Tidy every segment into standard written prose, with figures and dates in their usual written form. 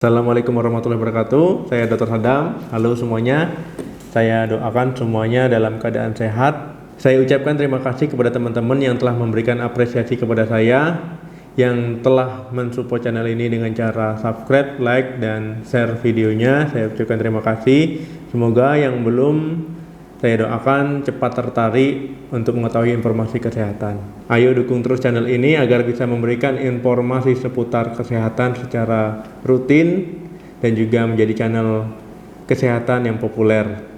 Assalamualaikum warahmatullahi wabarakatuh. Saya Dr. Sadam. Halo semuanya. Saya doakan semuanya dalam keadaan sehat. Saya ucapkan terima kasih kepada teman-teman yang telah memberikan apresiasi kepada saya, yang telah mensupport channel ini dengan cara subscribe, like, dan share videonya. Saya ucapkan terima kasih. Semoga yang belum, saya doakan cepat tertarik untuk mengetahui informasi kesehatan. Ayo dukung terus channel ini agar bisa memberikan informasi seputar kesehatan secara rutin dan juga menjadi channel kesehatan yang populer.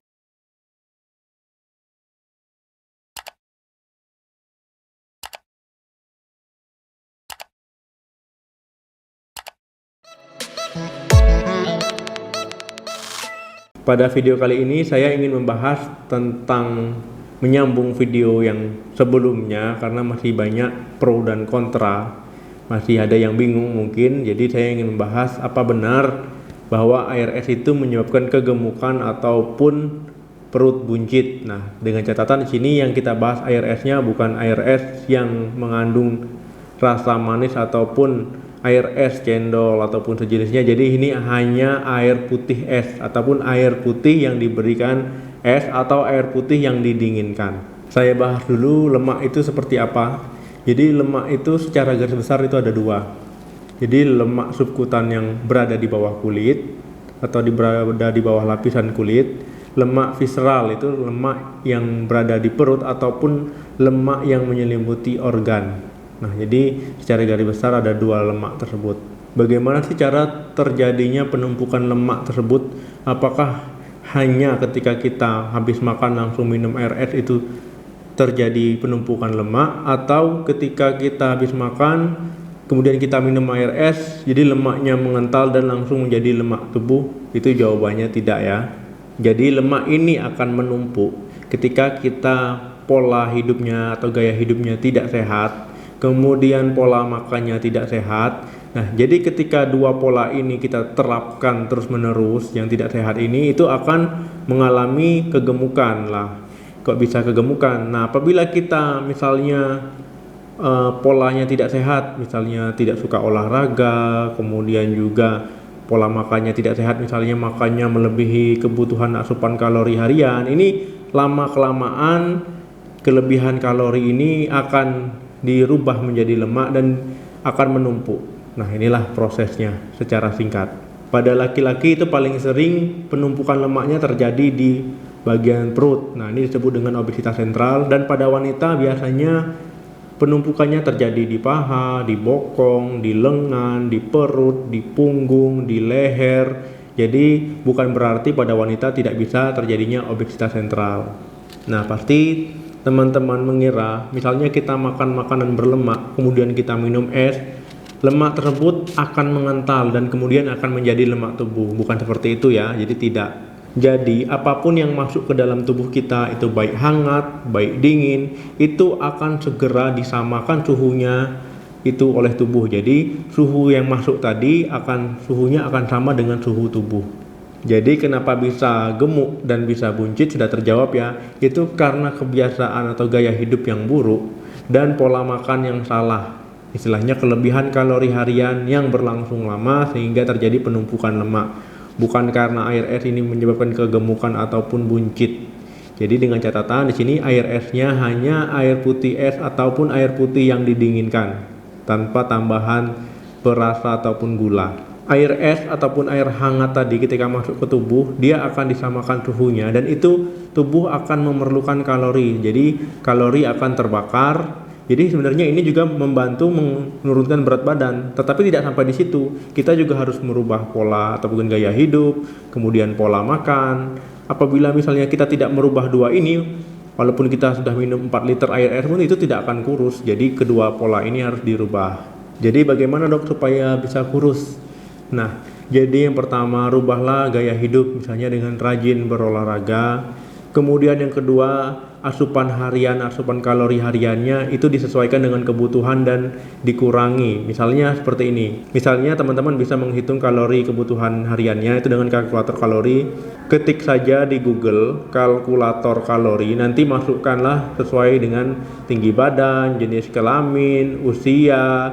Pada video kali ini saya ingin membahas tentang menyambung video yang sebelumnya, karena masih banyak pro dan kontra, masih ada yang bingung mungkin. Jadi saya ingin membahas apa benar bahwa ARS itu menyebabkan kegemukan ataupun perut buncit. Nah, dengan catatan di sini yang kita bahas ARS-nya bukan ARS yang mengandung rasa manis ataupun air es cendol ataupun sejenisnya. Jadi ini hanya air putih es ataupun air putih yang diberikan es atau air putih yang didinginkan. Saya bahas dulu lemak itu seperti apa. Jadi lemak itu secara garis besar itu ada dua. Jadi lemak subkutan yang berada di bawah kulit atau berada di bawah lapisan kulit. Lemak visceral itu lemak yang berada di perut ataupun lemak yang menyelimuti organ. Nah, jadi secara garis besar ada dua lemak tersebut. Bagaimana sih cara terjadinya penumpukan lemak tersebut? Apakah hanya ketika kita habis makan langsung minum air es itu terjadi penumpukan lemak, atau ketika kita habis makan kemudian kita minum air es jadi lemaknya mengental dan langsung menjadi lemak tubuh? Itu jawabannya tidak ya. Jadi lemak ini akan menumpuk ketika kita pola hidupnya atau gaya hidupnya tidak sehat, kemudian pola makannya tidak sehat. Nah, jadi ketika dua pola ini kita terapkan terus-menerus, yang tidak sehat ini itu akan mengalami kegemukan lah. Kok bisa kegemukan? Nah, apabila kita misalnya polanya tidak sehat, misalnya tidak suka olahraga, kemudian juga pola makannya tidak sehat, misalnya makannya melebihi kebutuhan asupan kalori harian, ini lama-kelamaan kelebihan kalori ini akan dirubah menjadi lemak dan akan menumpuk. Nah, inilah prosesnya secara singkat. Pada laki-laki itu paling sering penumpukan lemaknya terjadi di bagian perut. Nah, ini disebut dengan obesitas sentral. Dan pada wanita biasanya penumpukannya terjadi di paha, di bokong, di lengan, di perut, di punggung, di leher. Jadi bukan berarti pada wanita tidak bisa terjadinya obesitas sentral. Nah, pasti teman-teman mengira misalnya kita makan makanan berlemak kemudian kita minum es, lemak tersebut akan mengental dan kemudian akan menjadi lemak tubuh. Bukan seperti itu ya, jadi tidak. Jadi apapun yang masuk ke dalam tubuh kita, itu baik hangat, baik dingin, itu akan segera disamakan suhunya itu oleh tubuh. Jadi suhu yang masuk tadi suhunya akan sama dengan suhu tubuh. Jadi kenapa bisa gemuk dan bisa buncit sudah terjawab ya. Itu karena kebiasaan atau gaya hidup yang buruk dan pola makan yang salah. Istilahnya kelebihan kalori harian yang berlangsung lama sehingga terjadi penumpukan lemak. Bukan karena air es ini menyebabkan kegemukan ataupun buncit. Jadi dengan catatan di sini air esnya hanya air putih es ataupun air putih yang didinginkan tanpa tambahan perasa ataupun gula. Air es ataupun air hangat tadi ketika masuk ke tubuh, dia akan disamakan suhunya dan itu tubuh akan memerlukan kalori. Jadi kalori akan terbakar. Jadi sebenarnya ini juga membantu menurunkan berat badan. Tetapi tidak sampai di situ. Kita juga harus merubah pola ataupun gaya hidup, kemudian pola makan. Apabila misalnya kita tidak merubah dua ini, walaupun kita sudah minum 4 liter air es pun itu tidak akan kurus. Jadi kedua pola ini harus dirubah. Jadi bagaimana dok supaya bisa kurus? Nah, jadi yang pertama rubahlah gaya hidup misalnya dengan rajin berolahraga. Kemudian yang kedua, asupan kalori hariannya itu disesuaikan dengan kebutuhan dan dikurangi. Misalnya seperti ini. Misalnya teman-teman bisa menghitung kalori kebutuhan hariannya itu dengan kalkulator kalori. Ketik saja di Google kalkulator kalori, nanti masukkanlah sesuai dengan tinggi badan, jenis kelamin, usia,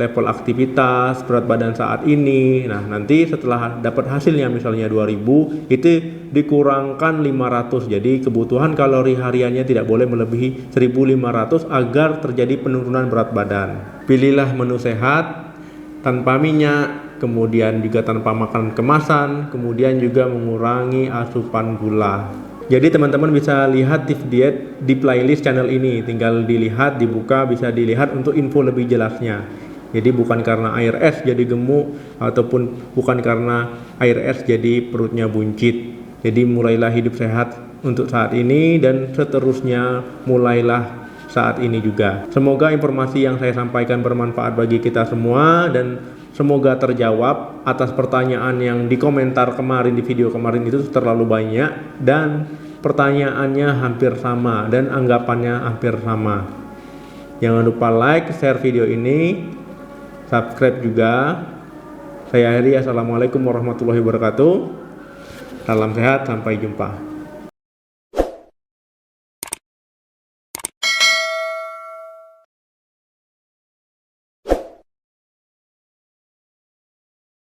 level aktivitas, berat badan saat ini. Nah, nanti setelah dapat hasilnya misalnya 2000, itu dikurangkan 500. Jadi kebutuhan kalori hariannya tidak boleh melebihi 1500 agar terjadi penurunan berat badan. Pilihlah menu sehat tanpa minyak, kemudian juga tanpa makan kemasan, kemudian juga mengurangi asupan gula. Jadi teman-teman bisa lihat tips diet di playlist channel ini, tinggal dilihat, dibuka, bisa dilihat untuk info lebih jelasnya. Jadi bukan karena air es jadi gemuk, ataupun bukan karena air es jadi perutnya buncit. Jadi mulailah hidup sehat untuk saat ini, dan seterusnya mulailah saat ini juga. Semoga informasi yang saya sampaikan bermanfaat bagi kita semua, dan semoga terjawab atas pertanyaan yang di komentar kemarin, di video kemarin itu terlalu banyak, dan pertanyaannya hampir sama dan anggapannya hampir sama. Jangan lupa like, share video ini, subscribe juga. Saya akhiri, assalamualaikum warahmatullahi wabarakatuh. Salam sehat, sampai jumpa.